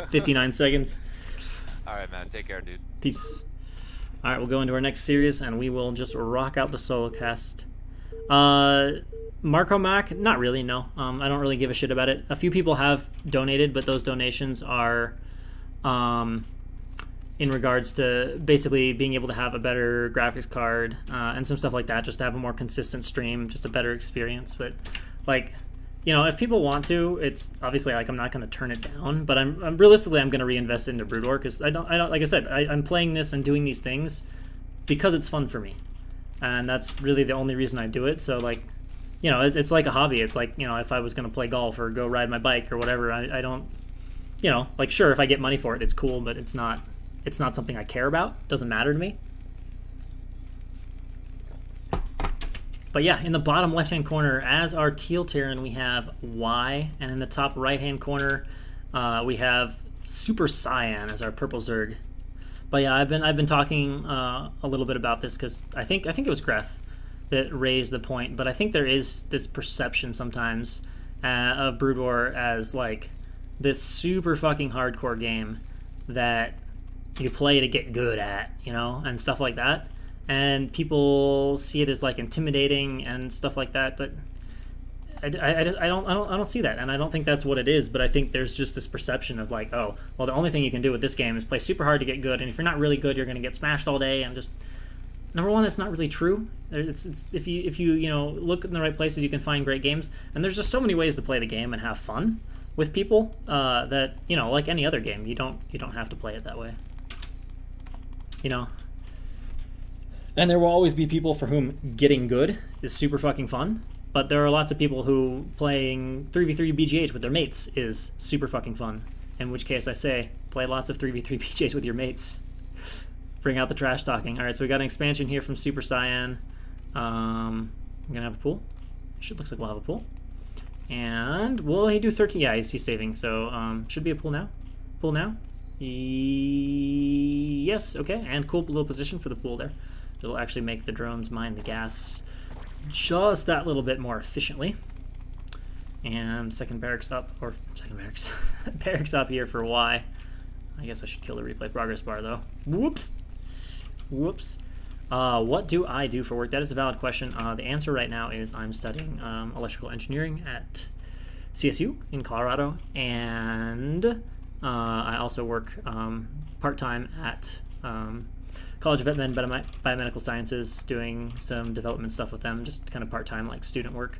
59 seconds. All right, man. Take care, dude. Peace. All right, we'll go into our next series, and we will just rock out the solo cast. Marco Mac, not really, no. I don't really give a shit about it. A few people have donated, but those donations are in regards to basically being able to have a better graphics card and some stuff like that, just to have a more consistent stream, just a better experience. But, like, you know, if people want to, it's obviously, like, I'm not going to turn it down, but I'm realistically, I'm going to reinvest into Brood War, because I don't, like I said, I'm playing this and doing these things because it's fun for me. And that's really the only reason I do it. So, like, you know, it's like a hobby. It's like, you know, if I was going to play golf or go ride my bike or whatever, I don't, you know, like, sure, if I get money for it, it's cool, but it's not something I care about. It doesn't matter to me. But yeah, in the bottom left-hand corner, as our teal Terran, we have Y, and in the top right-hand corner, we have SuperCyan as our purple Zerg. But yeah, I've been talking a little bit about this because I think it was Greth that raised the point, but I think there is this perception sometimes of Brood War as like this super fucking hardcore game that you play to get good at, you know, and stuff like that. And people see it as like intimidating and stuff like that, but I don't see that, and I don't think that's what it is. But I think there's just this perception of like, oh, well, the only thing you can do with this game is play super hard to get good, and if you're not really good, you're going to get smashed all day. And just number one, that's not really true. It's if you know, look in the right places, you can find great games, and there's just so many ways to play the game and have fun with people that, you know, like any other game, you don't have to play it that way, you know. And there will always be people for whom getting good is super fucking fun. But there are lots of people who playing 3v3 BGH with their mates is super fucking fun. In which case I say, play lots of 3v3 BGH with your mates. Bring out the trash talking. Alright, so we got an expansion here from SuperCyan. I'm going to have a pool. Looks like we'll have a pool. And will he do 13? Yeah, he's saving. So should be a pool now. Pool now. Yes, okay. And cool little position for the pool there. It'll actually make the drones mine the gas just that little bit more efficiently. And second barracks up, or second barracks, barracks up here for Y. I guess I should kill the replay progress bar though. Whoops. Whoops. What do I do for work? That is a valid question. The answer right now is I'm studying electrical engineering at CSU in Colorado, and I also work part-time at College of Vetmed Biomedical Sciences, doing some development stuff with them, just kind of part-time, like student work.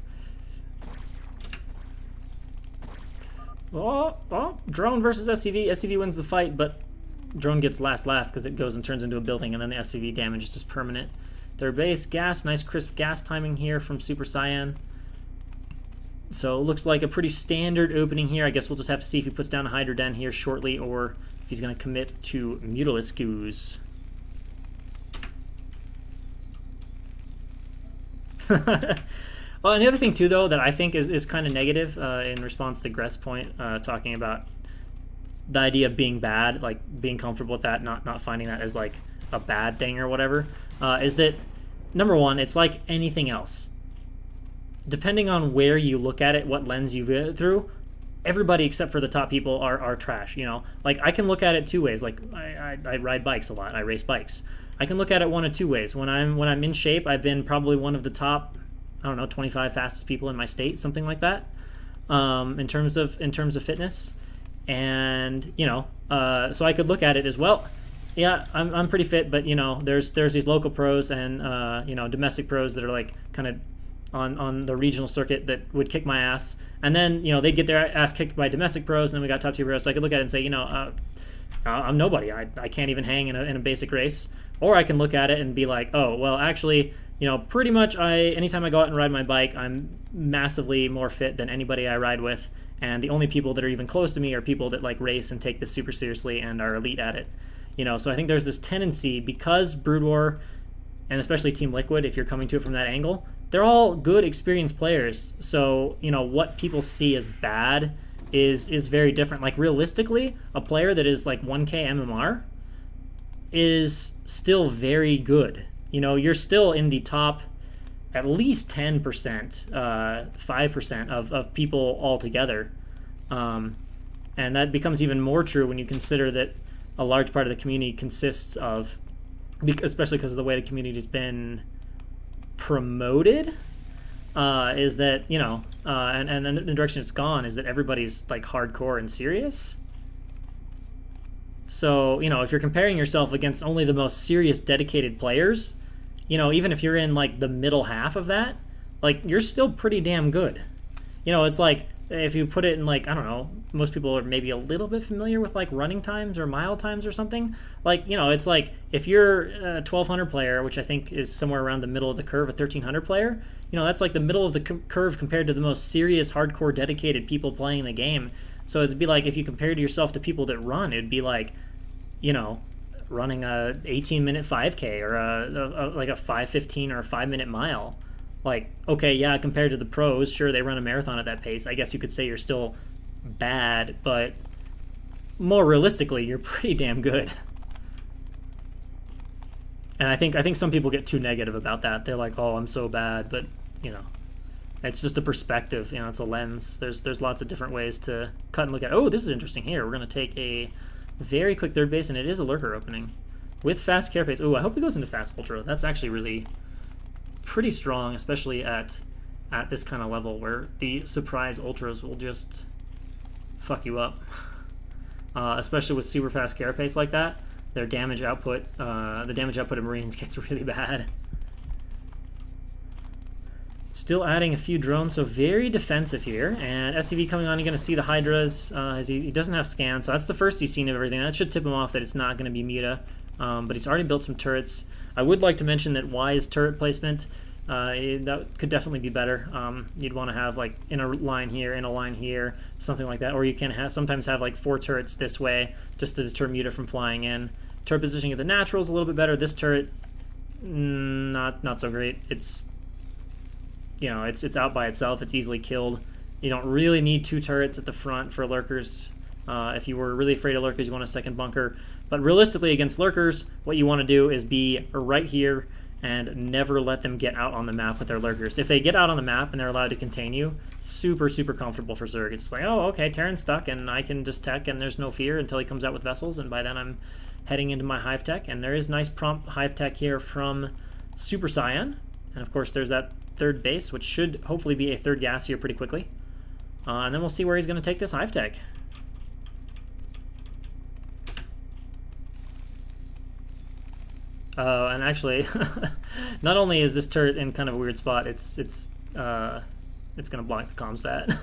Oh, drone versus SCV. SCV wins the fight, but drone gets last laugh because it goes and turns into a building, and then the SCV damage is just permanent. Their base gas, nice crisp gas timing here from SuperCyan. So it looks like a pretty standard opening here. I guess we'll just have to see if he puts down a Hydra Den here shortly, or if he's going to commit to Mutaliscus. Well, and the other thing too, though, that I think is kind of negative in response to Greth's point, talking about the idea of being bad, like being comfortable with that, not finding that as like a bad thing or whatever, is that number one, it's like anything else. Depending on where you look at it, what lens you view it through, everybody except for the top people are trash. You know, like I can look at it two ways. Like I ride bikes a lot. I race bikes. I can look at it one of two ways. When I'm in shape, I've been probably one of the top, I don't know, 25 fastest people in my state, something like that, in terms of fitness. And you know, so I could look at it as well. Yeah, I'm pretty fit, but you know, there's these local pros and you know, domestic pros that are like kind of on the regional circuit that would kick my ass, and then you know they'd get their ass kicked by domestic pros, and then we got top tier pros. So I could look at it and say, you know, I'm nobody. I can't even hang in a basic race. Or I can look at it and be like, oh, well, actually, you know, pretty much anytime I go out and ride my bike, I'm massively more fit than anybody I ride with. And the only people that are even close to me are people that like race and take this super seriously and are elite at it. You know, so I think there's this tendency, because Brood War, and especially Team Liquid, if you're coming to it from that angle, they're all good, experienced players. So, you know, what people see as bad is very different. Like, realistically, a player that is like 1K MMR is still very good. You know, you're still in the top at least 10%, 5% of people altogether. And And that becomes even more true when you consider that a large part of the community consists of, especially because of the way the community's been promoted, is that, you know, and then the direction it's gone is that everybody's like hardcore and serious. So, you know, if you're comparing yourself against only the most serious, dedicated players, you know, even if you're in like the middle half of that, like you're still pretty damn good. You know, it's like if you put it in like, I don't know, most people are maybe a little bit familiar with like running times or mile times or something. Like, you know, it's like if you're a 1200 player, which I think is somewhere around the middle of the curve, a 1300 player, you know, that's like the middle of the curve compared to the most serious, hardcore, dedicated people playing the game. So it'd be like if you compared yourself to people that run, it'd be like, you know, running a 18-minute 5K or like a 5:15 or a 5-minute mile. Like, okay, yeah, compared to the pros, sure, they run a marathon at that pace. I guess you could say you're still bad, but more realistically, you're pretty damn good. And I think some people get too negative about that. They're like, oh, I'm so bad, but, you know, it's just a perspective. You know, it's a lens. There's lots of different ways to cut and look at. Oh, this is interesting here. We're going to take a very quick third base, and it is a lurker opening with fast carapace. Oh, I hope he goes into fast ultra. That's actually really pretty strong, especially at this kind of level where the surprise ultras will just fuck you up. Especially with super fast carapace like that, their damage output, the damage output of Marines gets really bad. Still adding a few drones, so very defensive here. And SCV coming on, you're going to see the Hydras, as he doesn't have scan, so that's the first he's seen of everything. That should tip him off that it's not going to be Muta, but he's already built some turrets. I would like to mention that Y's turret placement, that could definitely be better. You'd want to have like in a line here, in a line here, something like that. Or you can sometimes have like 4 turrets this way just to deter Muta from flying in. Turret positioning of the natural is a little bit better. This turret, not so great. It's, you know, it's out by itself. It's easily killed. You don't really need 2 turrets at the front for lurkers. If you were really afraid of lurkers, you want a second bunker. But realistically, against lurkers, what you want to do is be right here and never let them get out on the map with their lurkers. If they get out on the map and they're allowed to contain you, super, super comfortable for Zerg. It's like, oh, okay, Terran's stuck, and I can just tech, and there's no fear until he comes out with vessels, and by then I'm heading into my hive tech. And there is nice prompt hive tech here from SuperCyan. And of course, there's that third base, which should hopefully be a third gas here pretty quickly. And then we'll see where he's going to take this hive tech. And actually, not only is this turret in kind of a weird spot, it's going to block the comsat.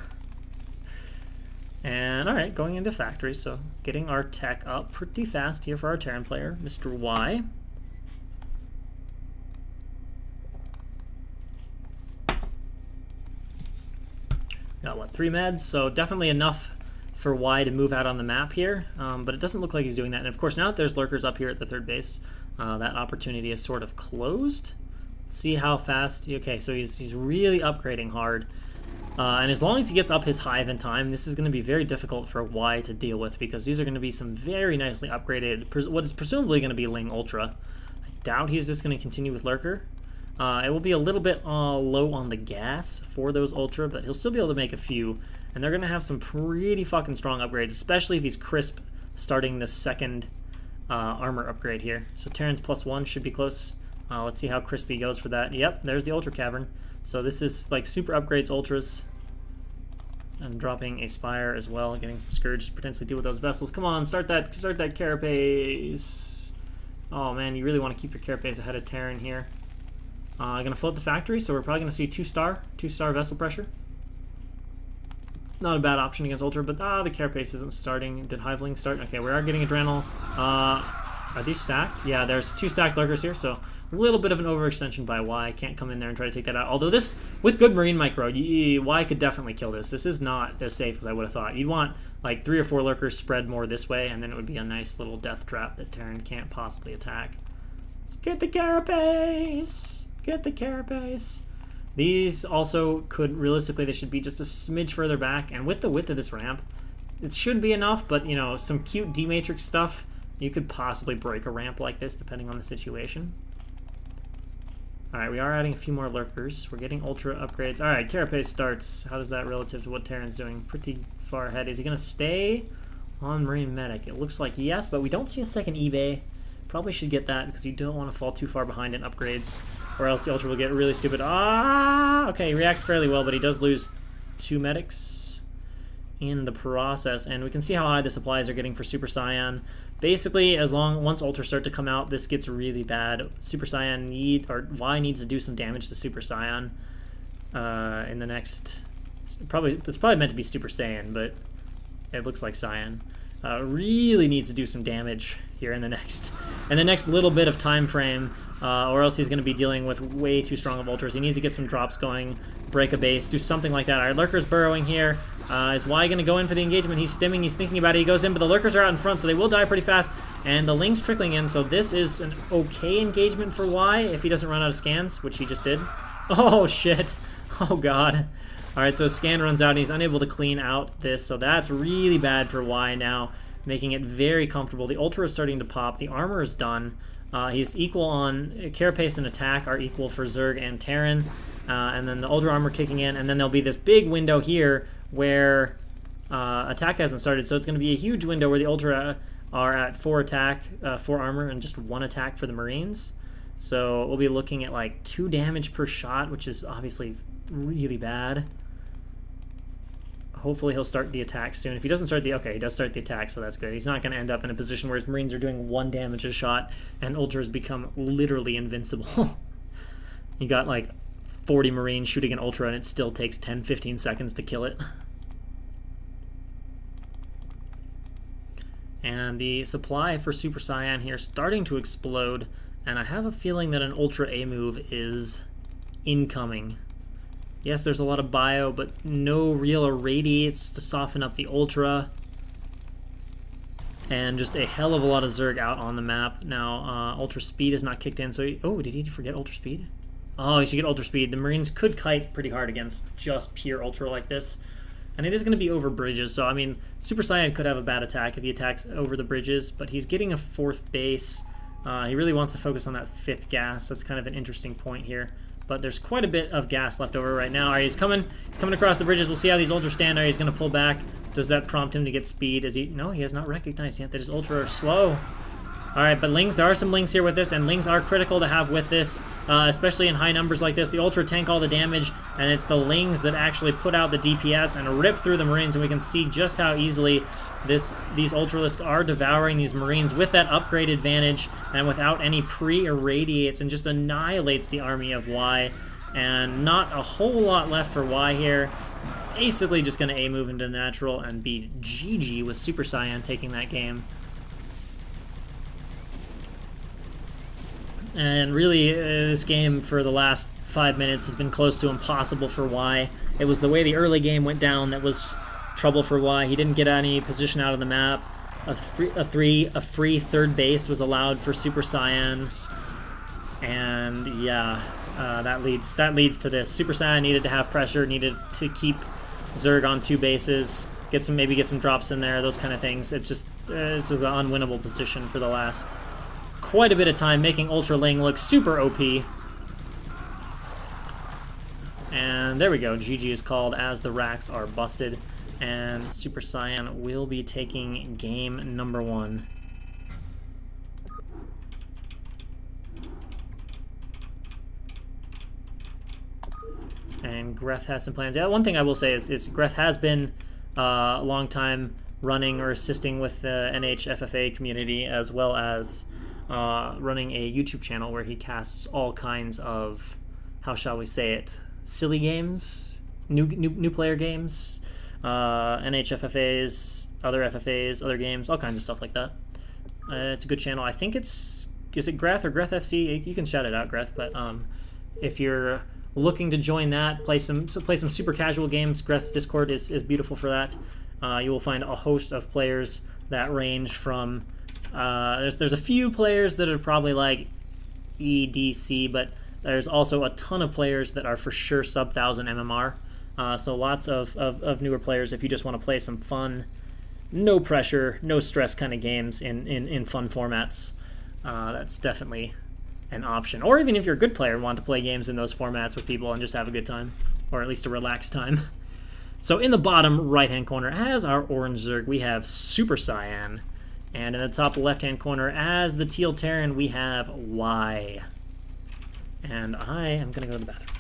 And all right, going into factory, so getting our tech up pretty fast here for our Terran player, Mr. Y. Got what, 3 meds, so definitely enough for Y to move out on the map here, but it doesn't look like he's doing that. And of course, now that there's lurkers up here at the third base, that opportunity is sort of closed. Let's see how fast. Okay, so he's really upgrading hard. And as long as he gets up his hive in time, this is going to be very difficult for Y to deal with, because these are going to be some very nicely upgraded, what is presumably going to be Ling Ultra. I doubt he's just going to continue with Lurker. It will be a little bit low on the gas for those Ultra, but he'll still be able to make a few. And they're going to have some pretty fucking strong upgrades, especially if he's Crisp starting the second armor upgrade here. So Terran's +1 should be close. Let's see how Crispy goes for that. Yep, there's the Ultra Cavern. So this is like super upgrades Ultras. I'm dropping a Spire as well, getting some Scourge to potentially deal with those vessels. Come on, start that Carapace. Oh man, you really want to keep your Carapace ahead of Terran here. I'm going to float the factory, so we're probably going to see 2-star vessel pressure. Not a bad option against Ultra, but the Carapace isn't starting. Did Hiveling start? Okay, we are getting Adrenal. Are these stacked? Yeah, there's 2 stacked lurkers here, so a little bit of an overextension by Y. Can't come in there and try to take that out. Although this, with good Marine micro, Y could definitely kill this. This is not as safe as I would have thought. You'd want like 3 or 4 lurkers spread more this way, and then it would be a nice little death trap that Terran can't possibly attack. Get the Carapace! Get the Carapace! These also could, realistically, they should be just a smidge further back, and with the width of this ramp, it should be enough, but, you know, some cute D-Matrix stuff, you could possibly break a ramp like this, depending on the situation. Alright, we are adding a few more lurkers. We're getting Ultra upgrades. Alright, Carapace starts. How does that relative to what Terran's doing? Pretty far ahead. Is he going to stay on Marine Medic. It looks like yes, but we don't see a second eBay. Probably should get that because you don't want to fall too far behind in upgrades, or else the Ultra will get really stupid. Ah, okay, he reacts fairly well, but he does lose 2 medics in the process, and we can see how high the supplies are getting for CyberCyan. Basically, once Ultra start to come out, this gets really bad. CyberCyan Y needs to do some damage to CyberCyan in the next. It's probably meant to be Super Saiyan, but it looks like Cyan. Really needs to do some damage here in the next little bit of time frame, or else he's going to be dealing with way too strong of ultras. He needs to get some drops going, break a base, do something like that. Our Lurker's burrowing here. Is Y going to go in for the engagement? He's stimming, he's thinking about it, he goes in, but the Lurkers are out in front, so they will die pretty fast, and the Ling's trickling in, so this is an okay engagement for Y if he doesn't run out of scans, which he just did. Oh, shit. Oh, God. Alright, so his scan runs out and he's unable to clean out this, so that's really bad for Y now, making it very comfortable. The Ultra is starting to pop, the armor is done. He's equal on Carapace and attack are equal for Zerg and Terran, and then the Ultra armor kicking in, and then there'll be this big window here where attack hasn't started, so it's going to be a huge window where the Ultra are at 4 attack, 4 armor, and just 1 attack for the Marines. So we'll be looking at like 2 damage per shot, which is obviously really bad. Hopefully he'll start the attack soon. If he doesn't start okay, he does start the attack, so that's good. He's not going to end up in a position where his Marines are doing 1 damage a shot and Ultras become literally invincible. You got like 40 Marines shooting an Ultra and it still takes 10-15 seconds to kill it. And the supply for CyberCyan here starting to explode, and I have a feeling that an Ultra A move is incoming. Yes, there's a lot of bio, but no real irradiates to soften up the Ultra. And just a hell of a lot of Zerg out on the map. Now, Ultra Speed is not kicked in, so oh, did he forget Ultra Speed? Oh, he should get Ultra Speed. The Marines could kite pretty hard against just pure Ultra like this. And it is going to be over bridges, so I mean, CyberCyan could have a bad attack if he attacks over the bridges, but he's getting a 4th base. He really wants to focus on that 5th gas. That's kind of an interesting point here. But there's quite a bit of gas left over right now. All right, he's coming across the bridges. We'll see how these Ultras stand. All right, he's going to pull back. Does that prompt him to get speed? No, he has not recognized yet that his Ultra are slow. All right, but Lings, there are some Lings here with this, and Lings are critical to have with this, especially in high numbers like this. The Ultra tank all the damage, and it's the Lings that actually put out the DPS and rip through the Marines, and we can see just how easily these Ultralisks are devouring these Marines with that upgrade advantage and without any pre-irradiates, and just annihilates the army of Y. And not a whole lot left for Y here. Basically just going to A move into natural and be GG with CyberCyan taking that game. And really, this game for the last 5 minutes has been close to impossible for Y. It was the way the early game went down that was trouble for Y. He didn't get any position out of the map. A free 3rd base was allowed for CyberCyan. And yeah, that leads to this. CyberCyan needed to have pressure, needed to keep Zerg on 2 bases, maybe get some drops in there, those kind of things. It's just this was an unwinnable position for the last quite a bit of time, making Ultra Ling look super OP. And there we go. GG is called as the racks are busted, and CyberCyan will be taking game number 1. And Greth has some plans. Yeah, one thing I will say is Greth has been a long time running or assisting with the NHFFA community, as well as running a YouTube channel where he casts all kinds of, how shall we say it, silly games, new player games, NHFFAs, other FFAs, other games, all kinds of stuff like that. It's a good channel. I think is it Greth or Greth FC? You can shout it out, Greth. But if you're looking to join that, play some super casual games, Greth's Discord is beautiful for that. You will find a host of players that range from there's a few players that are probably like EDC, but there's also a ton of players that are for sure sub 1000 MMR. So lots of newer players if you just want to play some fun, no pressure, no stress kind of games in fun formats. That's definitely an option. Or even if you're a good player and want to play games in those formats with people and just have a good time, or at least a relaxed time. So in the bottom right-hand corner, as our orange Zerg, we have SuperCyan. And in the top left-hand corner, as the Teal Terran, we have Y. And I am going to go to the bathroom.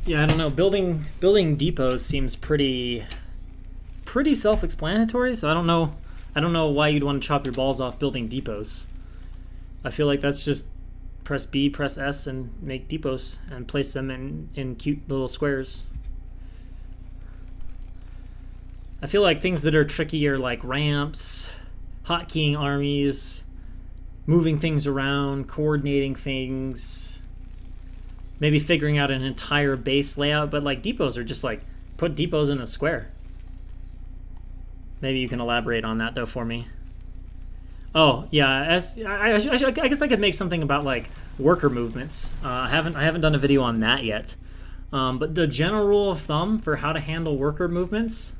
Yeah, I don't know. Building depots seems pretty self-explanatory. So I don't know why you'd want to chop your balls off building depots. I feel like that's just press B, press S, and make depots and place them in cute little squares. I feel like things that are trickier, like ramps, hotkeying armies, moving things around, coordinating things. Maybe figuring out an entire base layout, but like depots are just like put depots in a square. Maybe you can elaborate on that though for me. Oh yeah, I guess I could make something about like worker movements. I haven't done a video on that yet. But the general rule of thumb for how to handle worker movements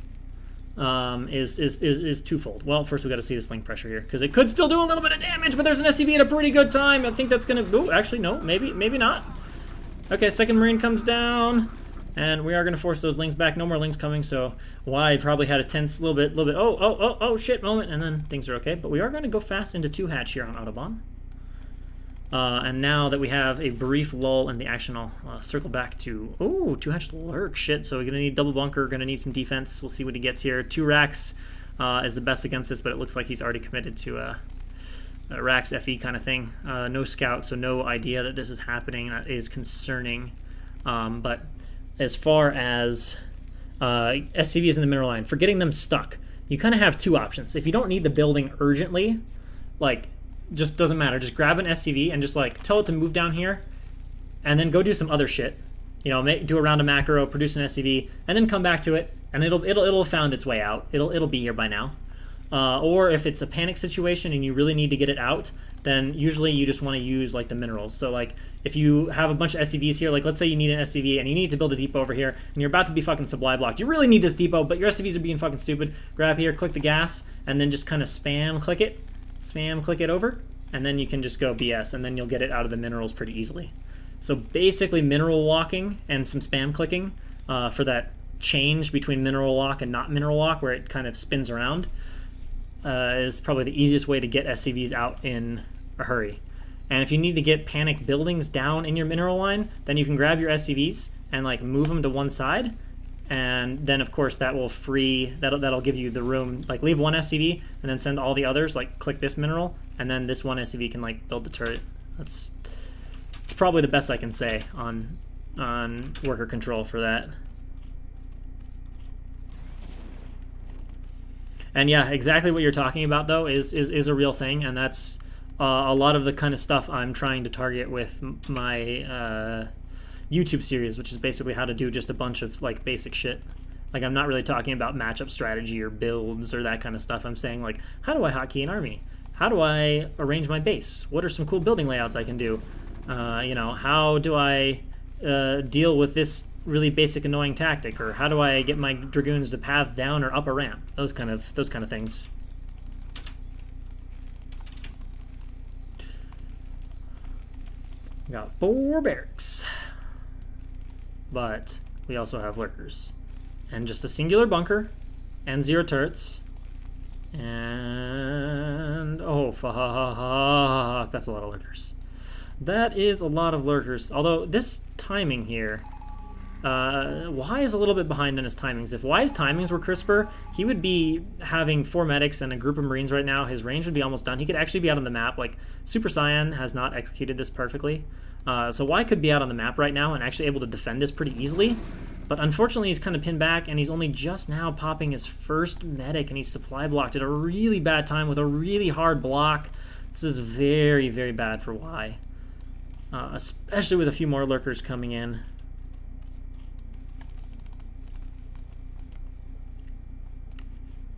is twofold. Well, first we got to see this link pressure here because it could still do a little bit of damage, but there's an SCV at a pretty good time. I think that's gonna. Oh, actually no, maybe not. Okay, second Marine comes down, and we are going to force those links back. No more links coming, so Y probably had a tense little bit, oh, shit moment, and then things are okay. But we are going to go fast into 2-hatch here on Autobahn. And now that we have a brief lull in the action, I'll circle back to, 2-hatch lurk, shit. So we're going to need double bunker, going to need some defense. We'll see what he gets here. 2 racks is the best against this, but it looks like he's already committed to a Rax FE kind of thing. No scout, so no idea that this is happening. That is concerning. But as far as SCVs in the mineral line, for getting them stuck, you kind of have 2 options. If you don't need the building urgently, like, just doesn't matter. Just grab an SCV and just like tell it to move down here, and then go do some other shit. You know, do a round of macro, produce an SCV, and then come back to it, and it'll have found its way out. It'll be here by now. Or if it's a panic situation and you really need to get it out, then usually you just want to use like the minerals. So like if you have a bunch of SCVs here, like let's say you need an SCV and you need to build a depot over here and you're about to be fucking supply blocked. You really need this depot, but your SCVs are being fucking stupid. Grab here, click the gas, and then just kind of spam click it over, and then you can just go BS, and then you'll get it out of the minerals pretty easily. So basically mineral walking and some spam clicking for that change between mineral walk and not mineral walk where it kind of spins around. Is probably the easiest way to get SCVs out in a hurry. And if you need to get panic buildings down in your mineral line, then you can grab your SCVs and like move them to one side, and then of course that will that'll give you the room. Like leave one SCV and then send all the others. Like click this mineral, and then this one SCV can like build the turret It's probably the best I can say on worker control for that. And yeah, exactly what you're talking about though is a real thing, and that's a lot of the kind of stuff I'm trying to target with my YouTube series, which is basically how to do just a bunch of like basic shit. Like, I'm not really talking about matchup strategy or builds or that kind of stuff. I'm saying, like, how do I hotkey an army? How do I arrange my base? What are some cool building layouts I can do? You know, how do I deal with this really basic annoying tactic? Or how do I get my dragoons to path down or up a ramp? Those kind of things. We got 4 barracks. But we also have lurkers. And just a singular bunker, and 0 turrets, and oh fuck, that's a lot of lurkers. That is a lot of lurkers. Although this timing here, Y is a little bit behind in his timings. If Y's timings were crisper, he would be having 4 medics and a group of marines right now. His range would be almost done. He could actually be out on the map. Like, SuperCyan has not executed this perfectly. So Y could be out on the map right now and actually able to defend this pretty easily. But unfortunately, he's kind of pinned back, and he's only just now popping his first medic, and he's supply blocked at a really bad time with a really hard block. This is very, very bad for Y. Especially with a few more lurkers coming in.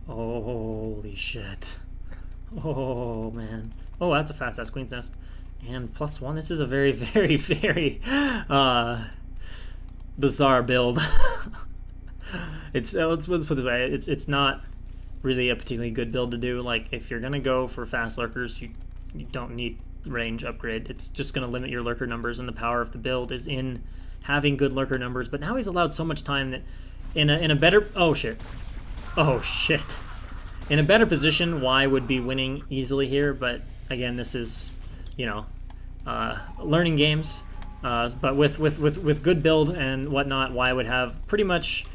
Holy shit. Oh, man. Oh, that's a fast-ass Queen's Nest. And +1, this is a very, very, very... bizarre build. Let's put it this way, it's not really a particularly good build to do. Like, if you're gonna go for fast lurkers, you don't need range upgrade. It's just gonna limit your lurker numbers, and the power of the build is in having good lurker numbers. But now he's allowed so much time that in a better oh shit in a better position, Y would be winning easily here. But again, this is, you know, learning games. But with good build and whatnot, Y would have pretty much,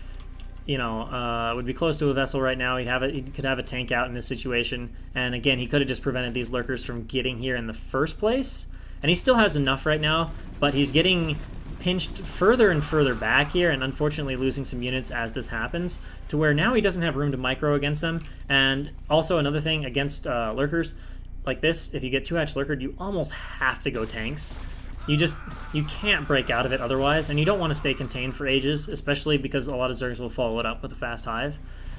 you know, would be close to a vessel right now. He could have a tank out in this situation, and again, he could have just prevented these lurkers from getting here in the first place. And he still has enough right now, but he's getting pinched further and further back here, and unfortunately losing some units as this happens, to where now he doesn't have room to micro against them. And also another thing against lurkers like this, if you get 2-hatch lurkered, you almost have to go tanks. You can't break out of it otherwise, and you don't want to stay contained for ages, especially because a lot of Zergs will follow it up with a fast hive.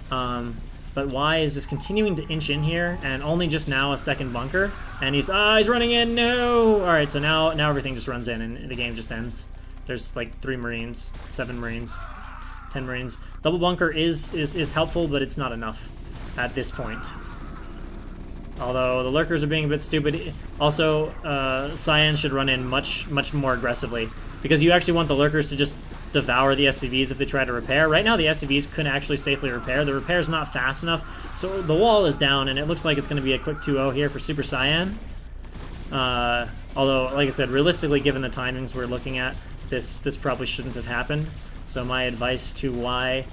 But Y is just continuing to inch in here, and only just now a second bunker, and he's running in, no! Alright, so now everything just runs in, and the game just ends. There's like 3 Marines, 7 Marines, 10 Marines. Double bunker is helpful, but it's not enough at this point. Although the lurkers are being a bit stupid. Also, Cyan should run in much more aggressively, because you actually want the lurkers to just devour the SCVs if they try to repair. Right now the SCVs couldn't actually safely repair. The repair's not fast enough, so the wall is down, and it looks like it's going to be a quick 2-0 here for SuperCyan. Although, like I said, realistically, given the timings we're looking at, this probably shouldn't have happened. So my advice to Y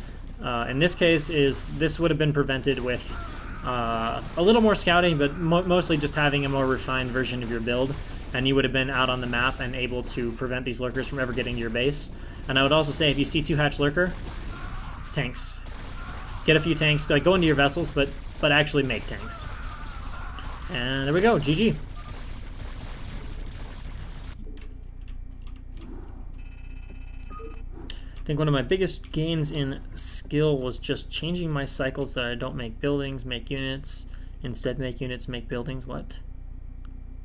in this case is this would have been prevented with a little more scouting, but mostly just having a more refined version of your build, and you would have been out on the map and able to prevent these lurkers from ever getting to your base. And I would also say, if you see 2-hatch lurker, tanks. Get a few tanks, like go into your vessels, but actually make tanks. And there we go, GG. I think one of my biggest gains in skill was just changing my cycles that I don't make buildings, make units, instead make units, make buildings. What?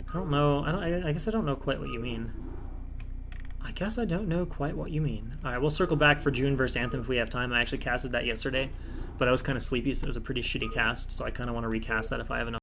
I don't know. I guess I don't know quite what you mean. I guess I don't know quite what you mean. Alright, we'll circle back for June versus Anthem if we have time. I actually casted that yesterday, but I was kind of sleepy, so it was a pretty shitty cast, so I kind of want to recast that if I have enough.